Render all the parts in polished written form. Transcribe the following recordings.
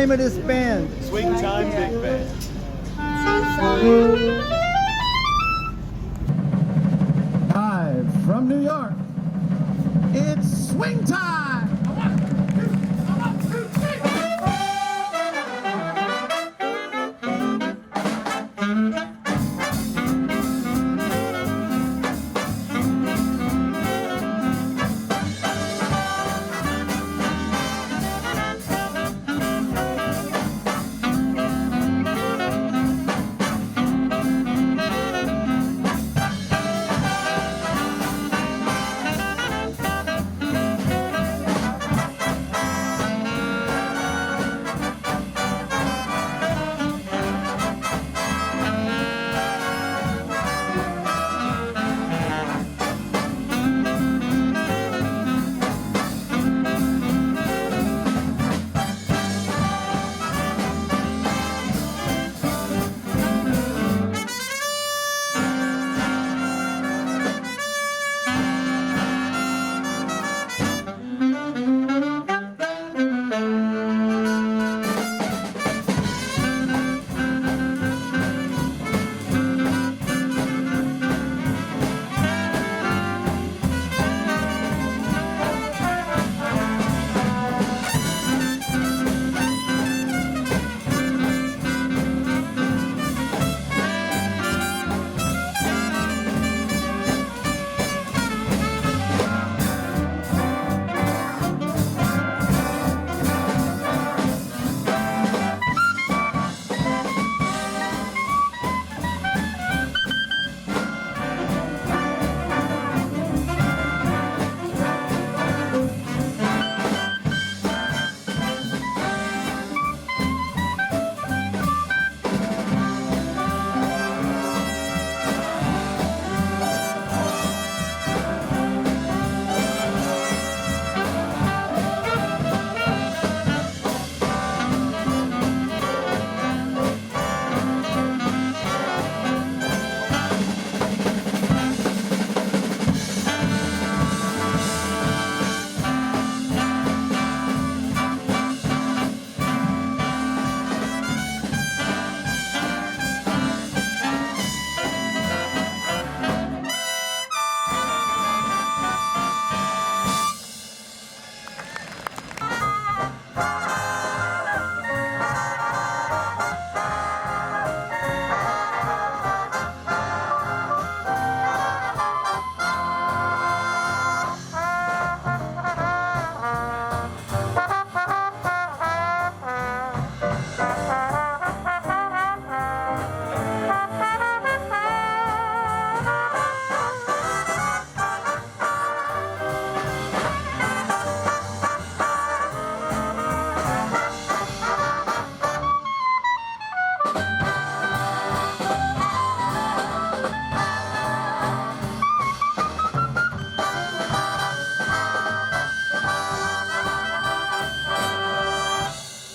Name of this band? Swing Time Big Band. Live from New York, it's swing time!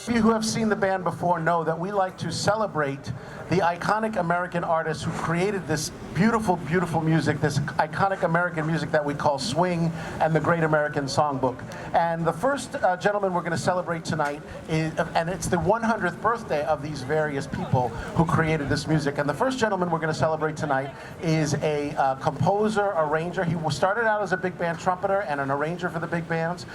You who have seen the band before know that we like to celebrate the iconic American artists who created this beautiful, beautiful music, this iconic American music that we call swing and the Great American Songbook. And the first gentleman we're going to celebrate tonight is, and it's the 100th birthday of these various people who created this music. And the first gentleman we're going to celebrate tonight is a composer, arranger. He started out as a big band trumpeter and an arranger for the big bands,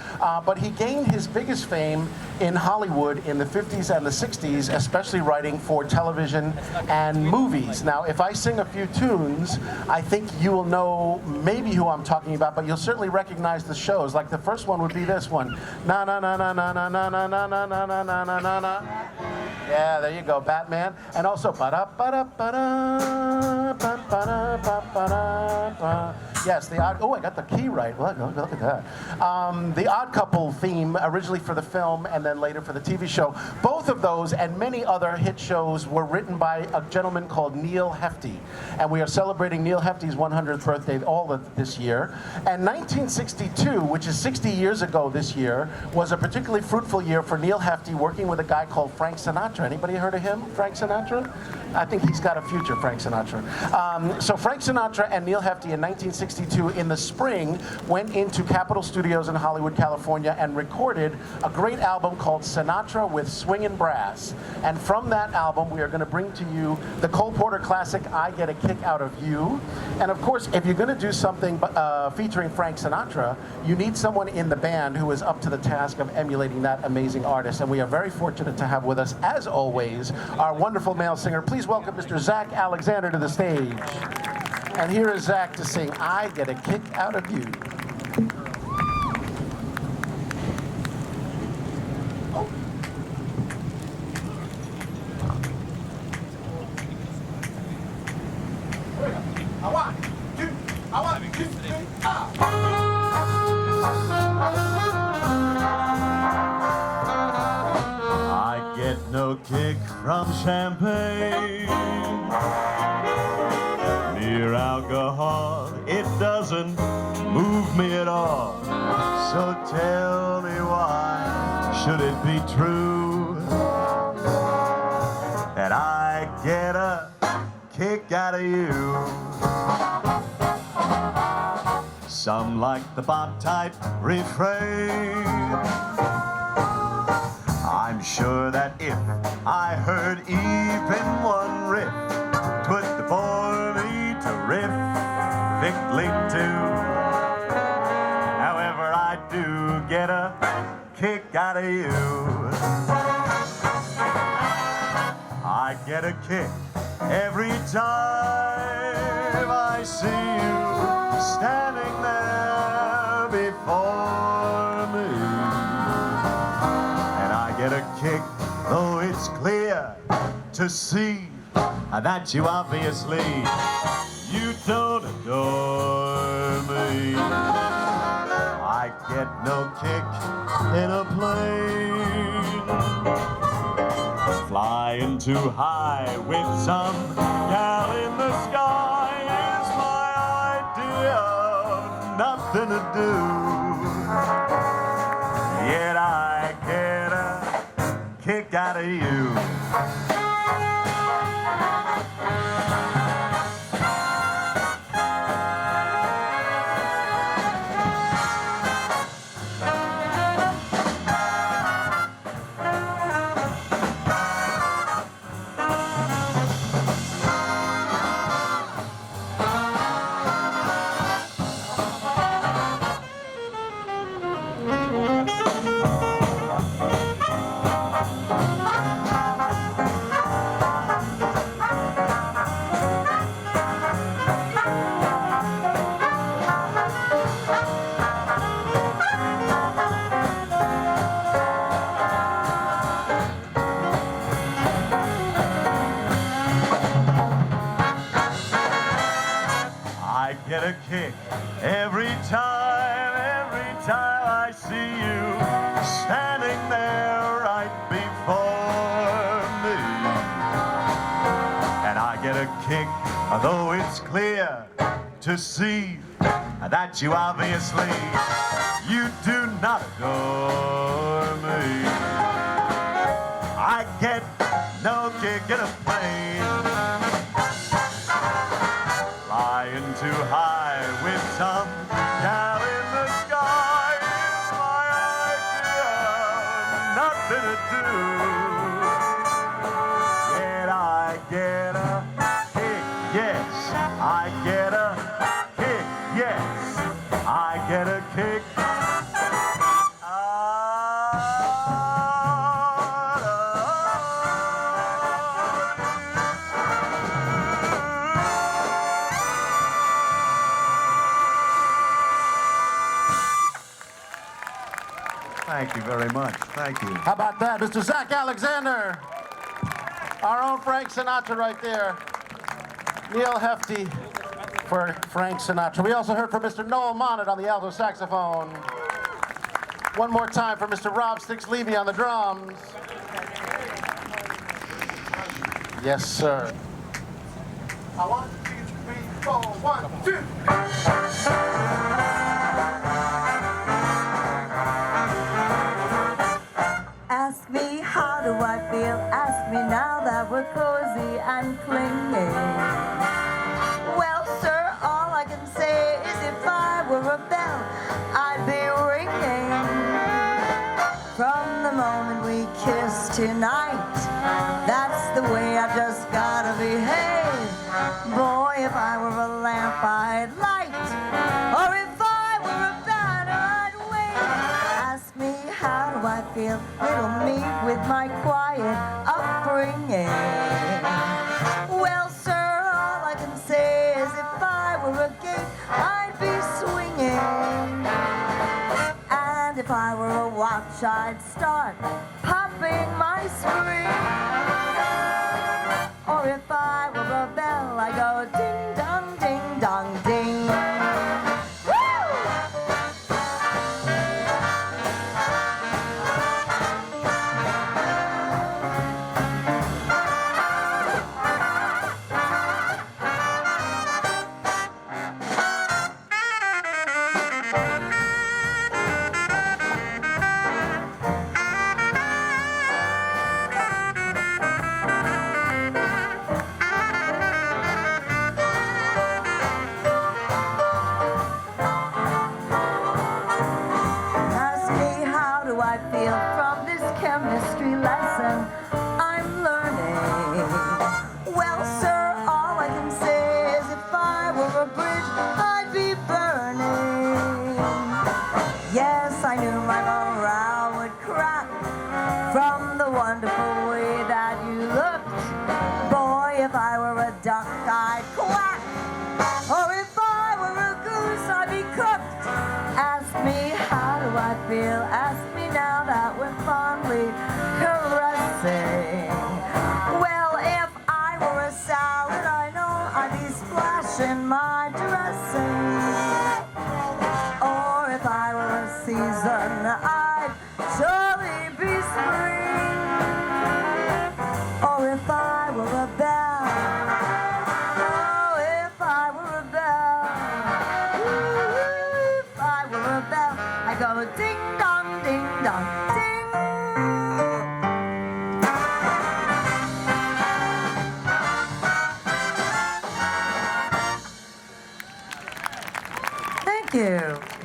but he gained his biggest fame in Hollywood in the 50s and the 60s, especially writing for television and movies. Now, if I sing a few tunes, I think you will know maybe who I'm talking about, but you'll certainly recognize the shows. Like the first one would be this one. Na na na na na na na na na na na na na na na. Yeah, there you go, Batman. And also ba-da ba-da ba-da ba-da ba-da ba. Yes, the odd. Oh, I got the key right. Look at that. The Odd Couple theme, originally for the film and then later for the TV show. Both of those and many other hit shows were written by a gentleman called Neil Hefty, and we are celebrating Neil Hefty's 100th birthday all of this year. And 1962, which is 60 years ago this year, was a particularly fruitful year for Neil Hefty, working with a guy called Frank Sinatra. Anybody heard of him, Frank Sinatra? I think he's got a future, Frank Sinatra. So Frank Sinatra and Neil Hefty in 1962 1962, in the spring, went into Capitol Studios in Hollywood, California, and recorded a great album called Sinatra with Swingin' Brass. And from that album, we are going to bring to you the Cole Porter classic, I Get a Kick Out of You. And of course, if you're going to do something featuring Frank Sinatra, you need someone in the band who is up to the task of emulating that amazing artist. And we are very fortunate to have with us, as always, our wonderful male singer. Please welcome Mr. Zach Alexander to the stage. And here is Zach to sing I Get a Kick Out of You. I get no kick from champagne. Mere alcohol, it doesn't move me at all. So tell me why should it be true that I get a kick out of you? Some like the Bob type refrain. I'm sure that if I heard even one riff, could bore me terrifically too. However, I do get a kick out of you. I get a kick every time I see you standing there before me. And I get a kick, though it's clear to see that you obviously, you don't adore me. I get no kick in a plane, flying too high with some gal in the sky is my idea of nothing to do. Yet I get a kick out of you. I get a kick every time I see you standing there right before me. And I get a kick, though it's clear to see that you obviously, you do not adore me. I get no kick in a plane, flying too high with some gal in the sky is my idea, nothing to do. Yet I get a kick, yes, I get a kick, yes, I get a kick. Thank you very much. Thank you. How about that? Mr. Zach Alexander. Our own Frank Sinatra right there. Neil Hefty for Frank Sinatra. We also heard from Mr. Noel Monnet on the alto saxophone. One more time for Mr. Rob Sticks Levy on the drums. Yes, sir. 1, 2, 3, 4, 1, 2. Ask me how do I feel, ask me now that we're cozy and clinging. Well, sir, all I can say is if I were a bell, I'd be ringing. From the moment we kiss tonight, that's the way I just gotta behave. Boy, if I were a lamp, I'd light. Or if I were a banner, I'd wave. Ask me, how do I feel? Little me with my quiet upbringing. Well, sir, all I can say is if I were a gate, I'd be swinging. And if I were a watch, I'd start popping my spring. Or if I were a bell, I go ding dong, ding dong, ding. From this chemistry lesson I'm learning. Well, sir, all I can say is if I were a bridge, I'd be burning. Yes, I knew my morale would crack from the wonderful way that you looked. Boy, if I were a duck, I'd quack. Or if I were a goose, I'd be cooked. Ask me, how do I feel? Ask me now that we're fondly caressing. Well, if I were a salad, I know I'd be splashing my dressing. Or if I were a season, I'd surely be spring. Or if I were a bell, oh, if I were a bell, ooh, if I were a bell, I go ding dong, ding dong, ding. Thank you.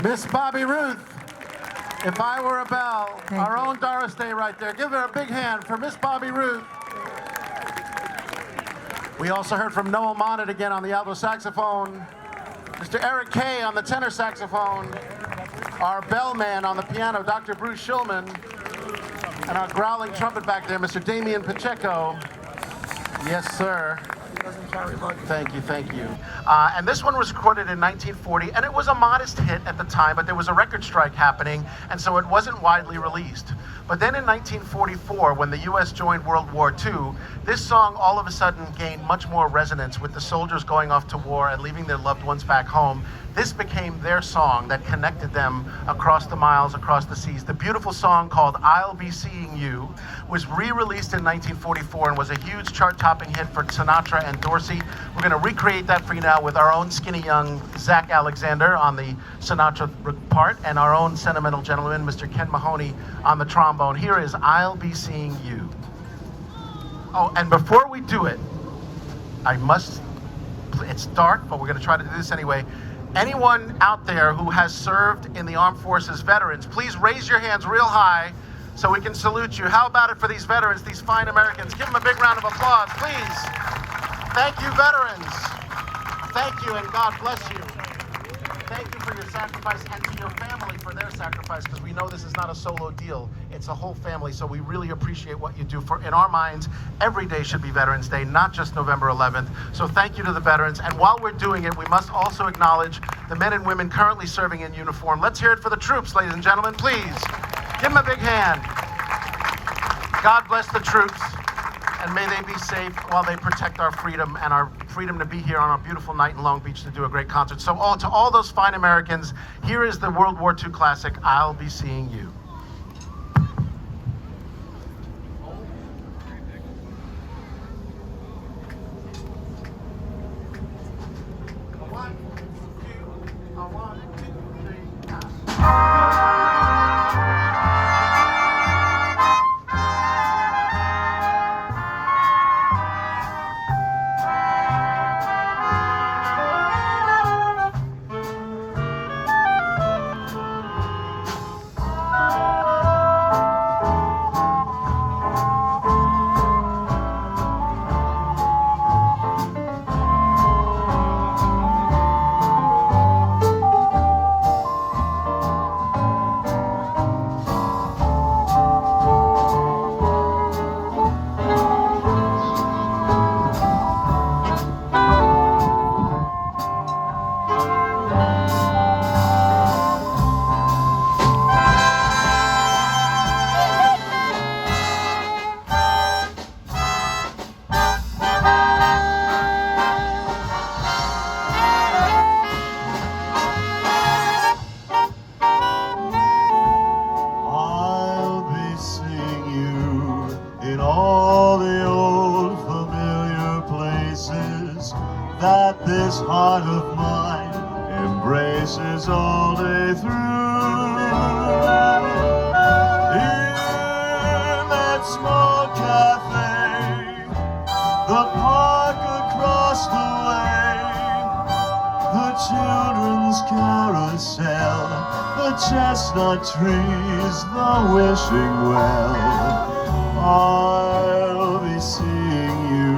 Miss Bobby Ruth, if I were a bell, Thank our you. own Doris Day right there. Give her a big hand for Miss Bobby Ruth. We also heard from Noel Monnet again on the alto saxophone, Mr. Eric Kay on the tenor saxophone, our bellman on the piano, Dr. Bruce Shulman, and our growling trumpet back there, Mr. Damian Pacheco. Yes, sir. Thank you, thank you. And this one was recorded in 1940, and it was a modest hit at the time, but there was a record strike happening, and so it wasn't widely released. But then in 1944, when the U.S. joined World War II, this song all of a sudden gained much more resonance with the soldiers going off to war and leaving their loved ones back home. This became their song that connected them across the miles, across the seas. The beautiful song called I'll Be Seeing You was re-released in 1944 and was a huge chart-topping hit for Sinatra and Dorsey. We're going to recreate that for you now with our own skinny young Zach Alexander on the Sinatra part and our own sentimental gentleman, Mr. Ken Mahoney, on the trombone. Here is I'll Be Seeing You. Oh, and before we do it, it's dark, but we're going to try to do this anyway. Anyone out there who has served in the armed forces, veterans, please raise your hands real high so we can salute you. How about it for these veterans, these fine Americans? Give them a big round of applause, please. Thank you, veterans. Thank you, and God bless you. Thank you for your sacrifice, and to your family for their sacrifice, because we know this is not a solo deal. It's a whole family, so we really appreciate what you do. For in our minds, every day should be Veterans Day, not just November 11th. So thank you to the veterans. And while we're doing it, we must also acknowledge the men and women currently serving in uniform. Let's hear it for the troops, ladies and gentlemen, please. Give them a big hand. God bless the troops, and may they be safe while they protect our freedom and our freedom to be here on a beautiful night in Long Beach to do a great concert. So to all those fine Americans, here is the World War II classic, I'll Be Seeing You. all the old familiar places that this heart of mine embraces all day through. In that small cafe, the park across the way, the children's carousel, the chestnut trees, the wishing well. I'll be seeing you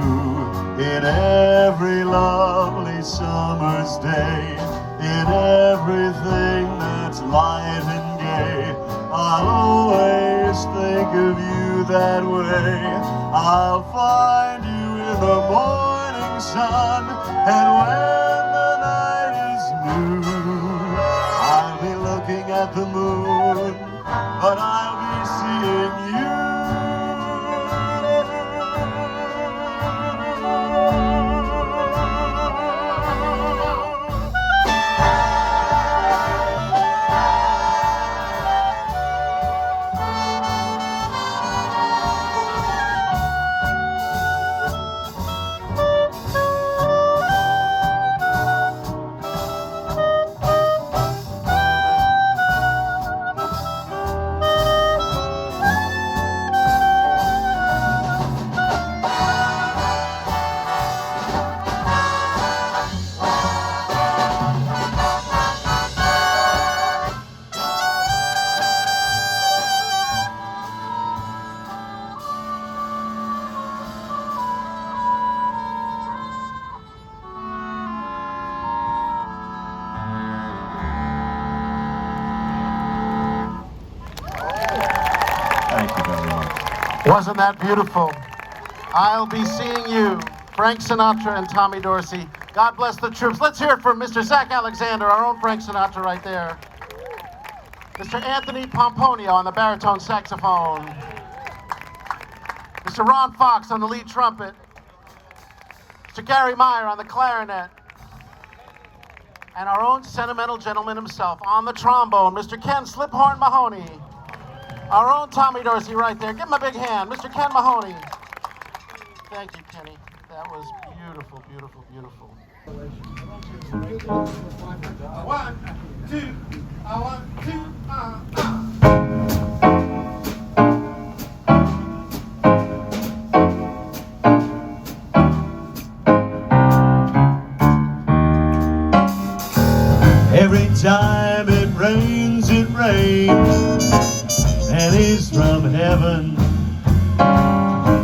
in every lovely summer's day, in everything that's light and gay. I'll always think of you that way. I'll find you in the morning sun, and when the night is new, I'll be looking at the moon, but I'll be seeing you. Wasn't that beautiful? I'll be seeing you, Frank Sinatra and Tommy Dorsey. God bless the troops. Let's hear it from Mr. Zach Alexander, our own Frank Sinatra right there. Mr. Anthony Pomponio on the baritone saxophone. Mr. Ron Fox on the lead trumpet. Mr. Gary Meyer on the clarinet. And our own sentimental gentleman himself on the trombone, Mr. Ken Sliphorn Mahoney. Our own Tommy Dorsey right there. Give him a big hand, Mr. Ken Mahoney. Thank you, Kenny. That was beautiful, beautiful, beautiful. 1, 2, 1, 2. Every time it rains, pennies from heaven.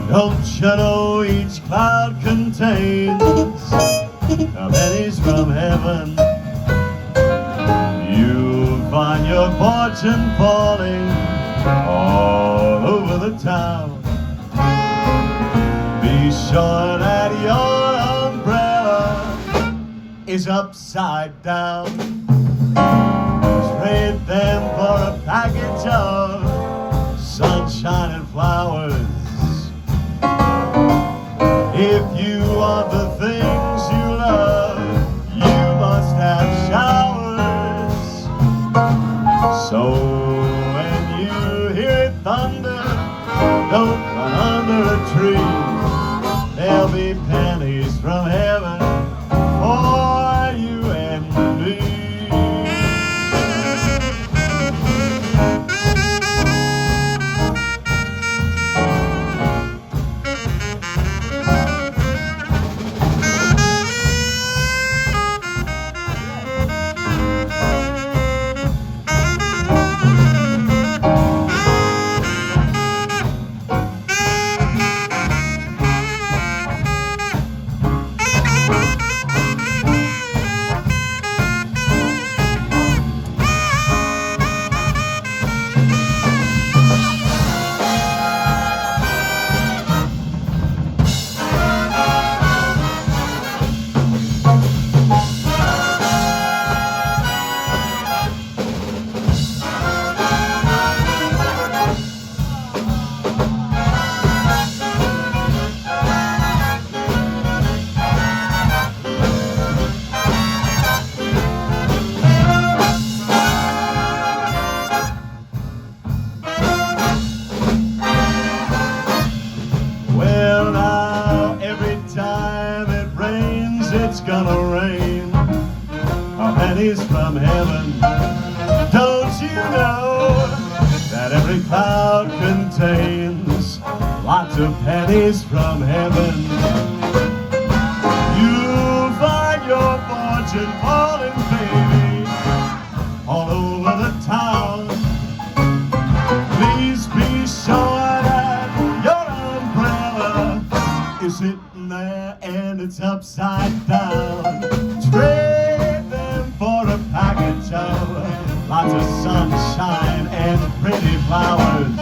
Don't you know each cloud contains pennies from heaven? You'll find your fortune falling all over the town. Be sure that your umbrella is upside down. Trade them for a package of sunshine and flowers. If you want the things you love, you must have showers. So when you hear thunder, don't run under a tree. There'll be pennies from heaven for you and me. pennies from heaven. Don't you know that every cloud contains lots of pennies from heaven? You'll find your fortune falling, baby, all over the town. Please be sure that your umbrella is sitting there and it's upside down. Trade them for a package of lots of sunshine and pretty flowers.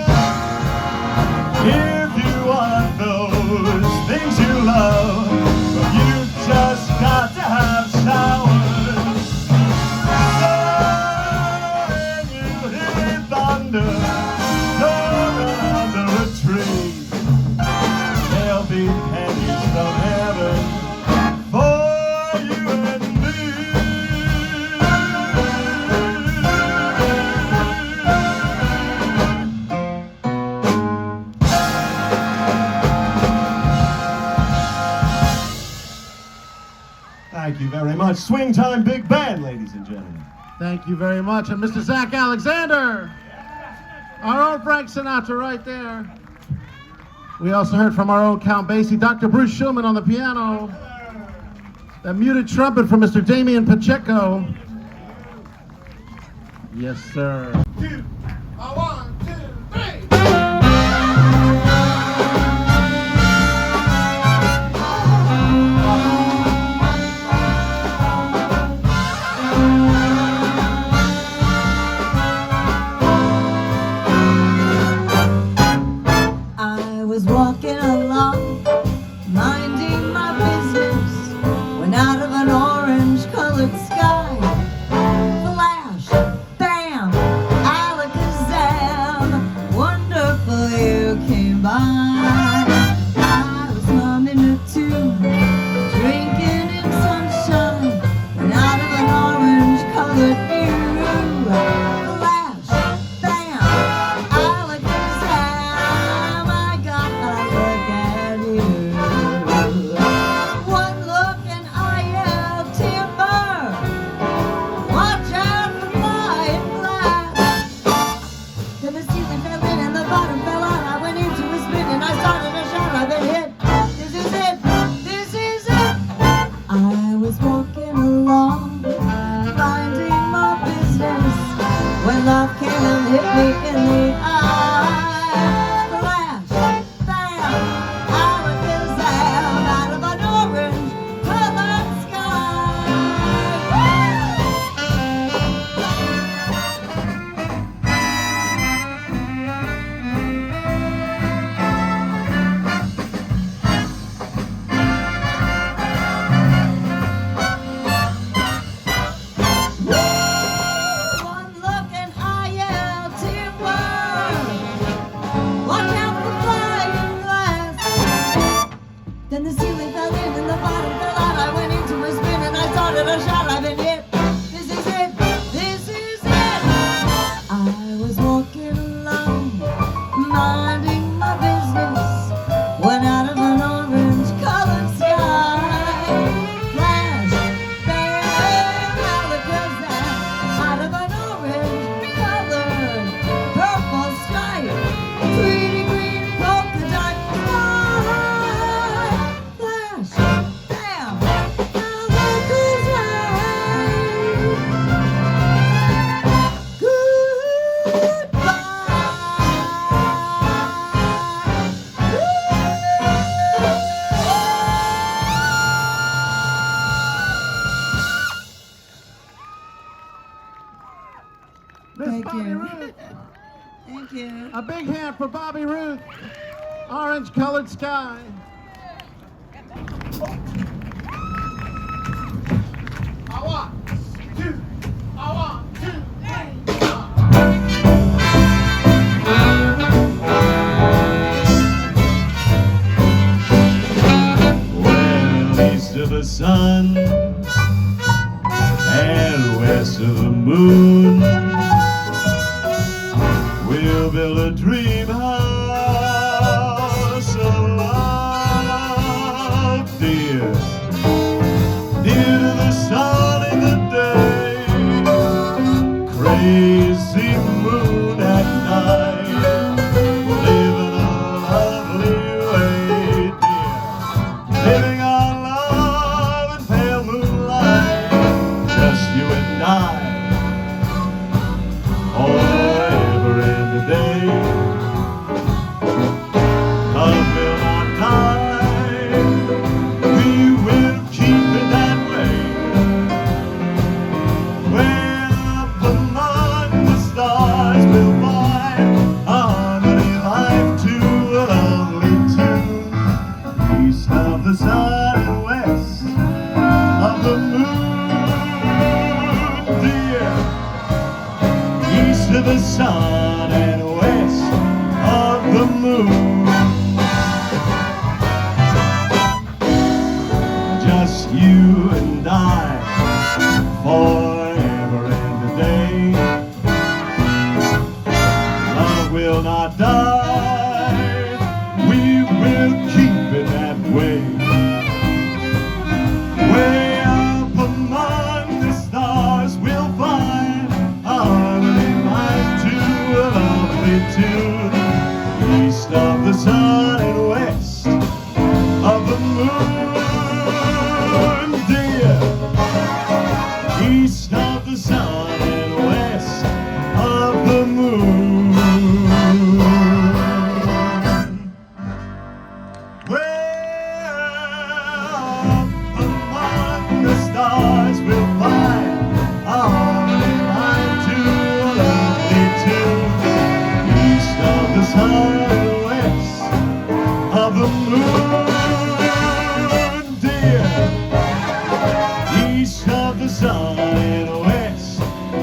If you want those things you love, you just got to have showers. So when you hear thunder, don't run under a tree. There'll be pennies from heaven for you and me. Thank you very much. Swing Time Big Band, ladies and gentlemen. Thank you very much. And Mr. Zach Alexander, our own Frank Sinatra right there. We also heard from our own Count Basie, Dr. Bruce Shulman on the piano, the muted trumpet from Mr. Damian Pacheco. Yes, sir. 2, 1, 2, 3. I was walking along, minding my business, when out of an orange-colored sky, flash, bam, alakazam, wonderful you came by. I was humming a tune, drinking in sunshine, when out of an orange-colored view, flash, bam, alakazam, I gotta look at you. One look and I yelled timber. Watch out for flying glass. Then the ceiling fell in and the bottom fell out. I went into a spin and I started a shout. I've been hit. This is it. This is it. I was walking along, minding my business, when love came and hit me in the eye. Flash, bam, alakazam, out of an orange-colored sky. One look and I yelled timber. Watch out for flying glass. Then the ceiling fell in and the bottom fell out. I went into a spin and I started a shot. I've been hit. This is it. This is it. I was walking along, minding my business, when out of an orange-colored sky, flash, bam, alakazam, out of an orange-colored purple stripe, pretty green polka dot fly, flash, bam, Miss Thank Bobby you. Roode. Thank you. A big hand for Bobby Roode. Orange-colored sky. I want 2, I want 2, 3. Well, east of the sun and west of the moon, we'll build a dream house of love, dear, near to the sun in the day, lazy moon at night, living a lovely way, dear, living on love and pale moonlight, just you and I, forever and a day. Love will not die, we will keep it that way. Way up among the stars we'll find a harmony life to a lovely tune. East of the sun and west of the moon, dear. East of the sun and west of the moon. Just you and I, forever and a day. Love will not die, we will keep it that way. Way up among the stars we'll find a harmony life to a lovely tune. East of the sun and west of the moon, dear. East of the sun and west of the moon. Where up among the stars we'll find a harmony life to a lovely tune. East of the sun and west of the moon, dear. East of the sun and west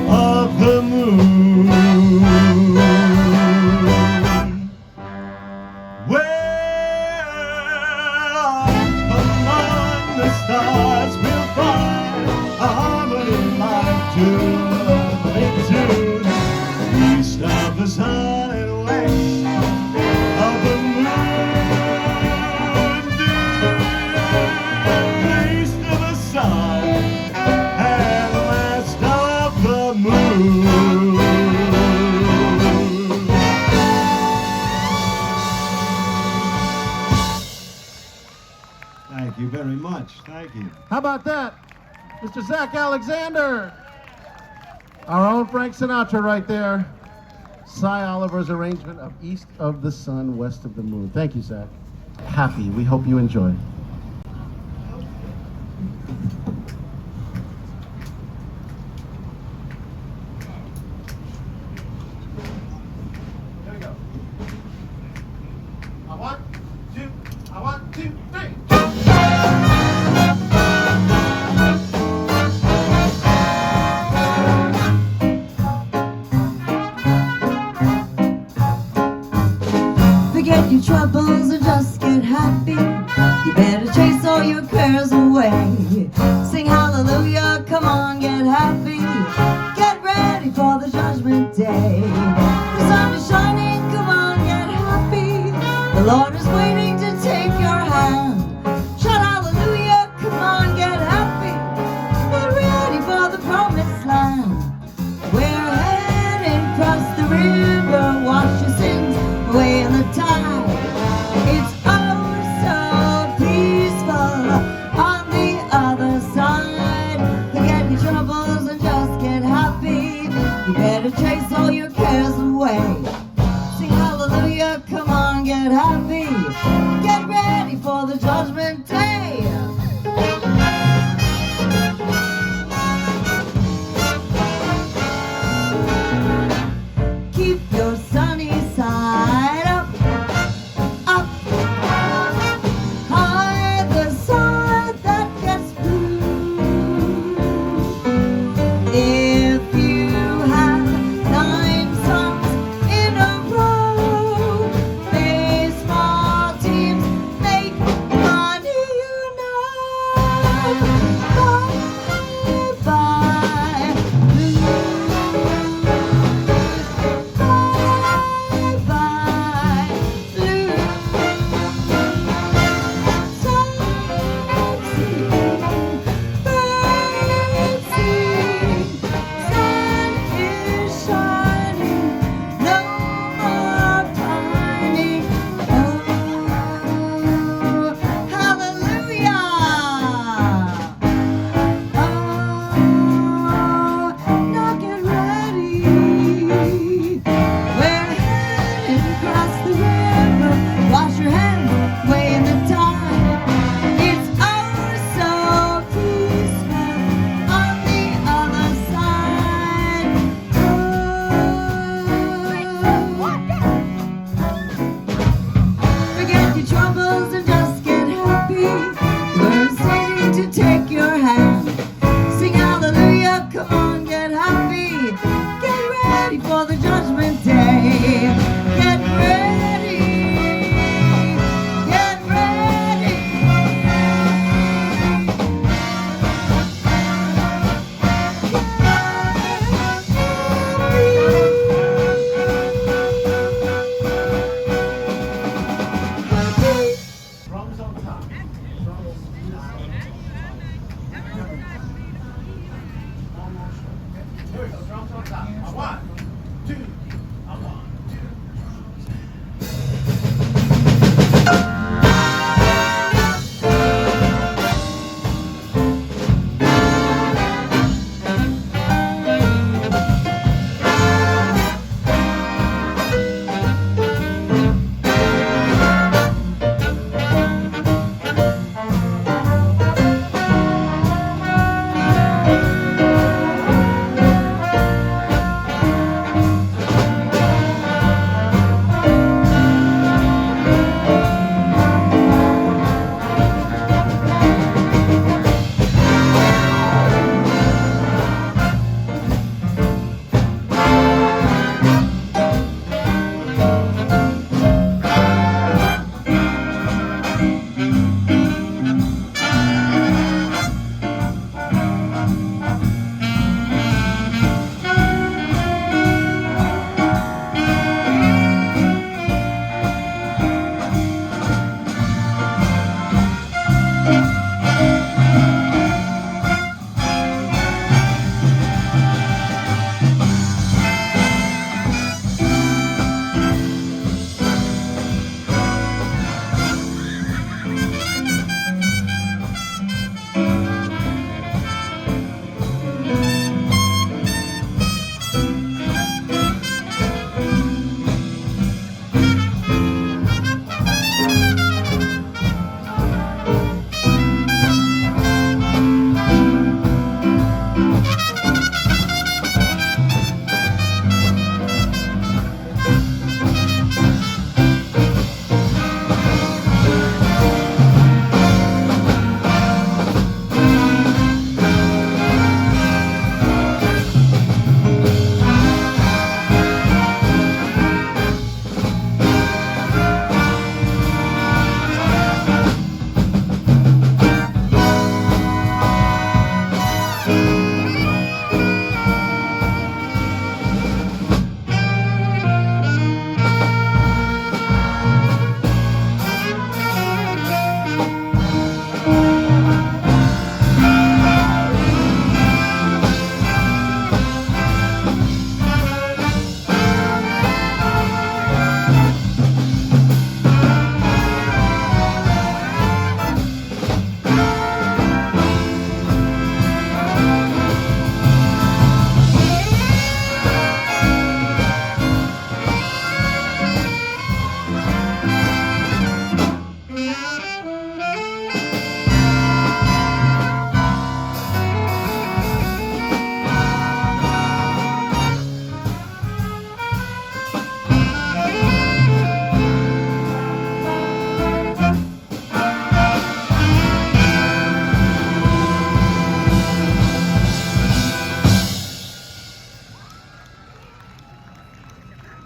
of the moon. Where up among the stars we'll find a harmony life to a lovely tune. East of the sun and west of the moon, dear. East of the sun and west of the moon. Thank you very much. Thank you. How about that? Mr. Zach Alexander. Our own Frank Sinatra right there. Cy Oliver's arrangement of East of the Sun, West of the Moon. Thank you, Zach. Happy. We hope you enjoy. Here we go. I want two, three. Forget your troubles and just get happy. You better chase all your cares away. Sing hallelujah, come on, get happy. Get ready for the judgment day. The sun is shining, come on, get happy. The Lord is waiting to take your hand. Shout hallelujah, come on, get happy. Get ready for the promised land. We're heading across the river, wash your sins away in the tide. It's oh so peaceful on the other side. Forget your troubles and just get happy. You better chase all your cares away. Sing hallelujah, come on, get happy. Get ready for the judgment day. Keep your sunny side up, up. Hide the side that gets blue. If you have 9 suns in a row, baseball teams make money. Here we go, drums on top. 1, 2, 1, 2.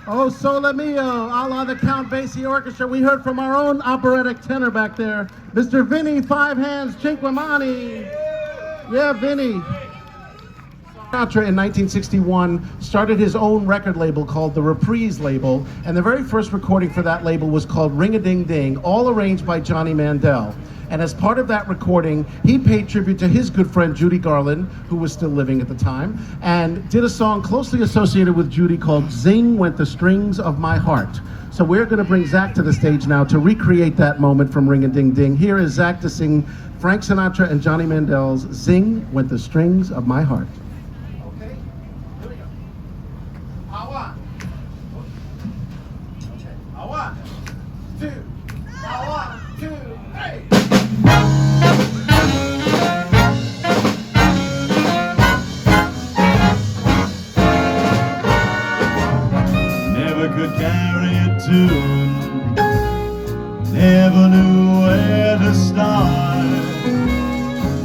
Oh, Sole Mio, a la the Count Basie Orchestra. We heard from our own operatic tenor back there, Mr. Vinny Five Hands Cinquemani. Yeah, Vinny. Sinatra in 1961 started his own record label called the Reprise label, and the very first recording for that label was called Ring-a-Ding-Ding, all arranged by Johnny Mandel. And as part of that recording, he paid tribute to his good friend Judy Garland, who was still living at the time, and did a song closely associated with Judy called Zing Went the Strings of My Heart. So we're going to bring Zach to the stage now to recreate that moment from Ring-a-Ding-Ding. Here is Zach to sing Frank Sinatra and Johnny Mandel's Zing Went the Strings of My Heart. Okay, here we go. A 1. Okay, a 1, 2, a 1, 2, 3. Never could carry a tune, never knew where to start.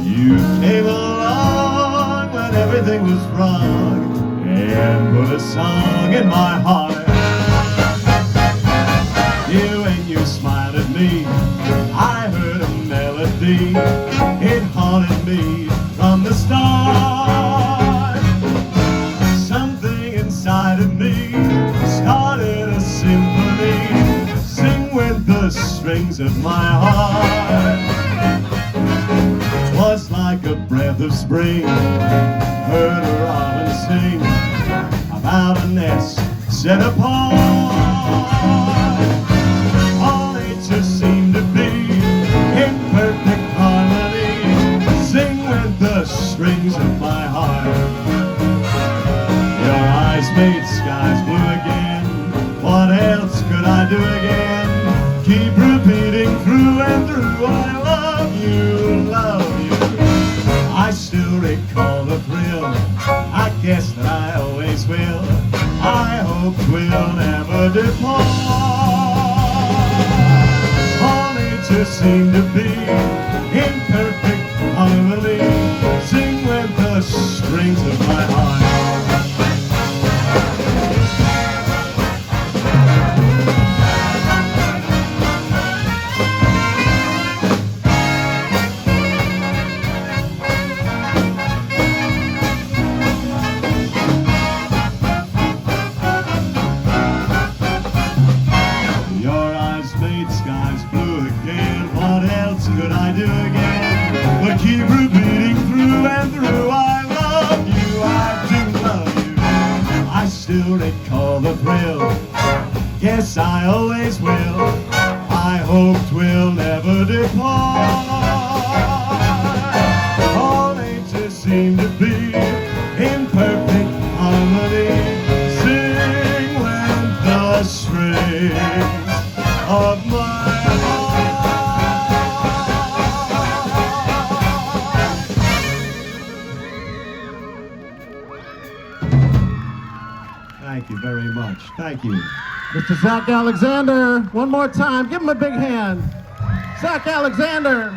You came along when everything was wrong and put a song in my heart. When you smiled at me, I heard a melody. It haunted me from the start. Something inside of me started a symphony. Sing with the strings of my heart. of spring, heard a robin sing about a nest set apart. All nature seemed to be in perfect harmony, sing with the strings of my heart. Your eyes made skies blue again, what else could I do again? Keep repeating through and through, I love you, love you. I still recall the thrill, I guess that I always will. I hope we'll never depart. All nature seemed to be in perfect harmony, sing with the strings of my heart. Could I do again? But keep repeating through and through, I love you, I do love you. I still recall the thrill, yes I always will. I hoped we'll never depart. All nature seemed to be in perfect harmony, sing with the strings of my heart. Thank you very much. Thank you. Mr. Zach Alexander, one more time. Give him a big hand. Zach Alexander.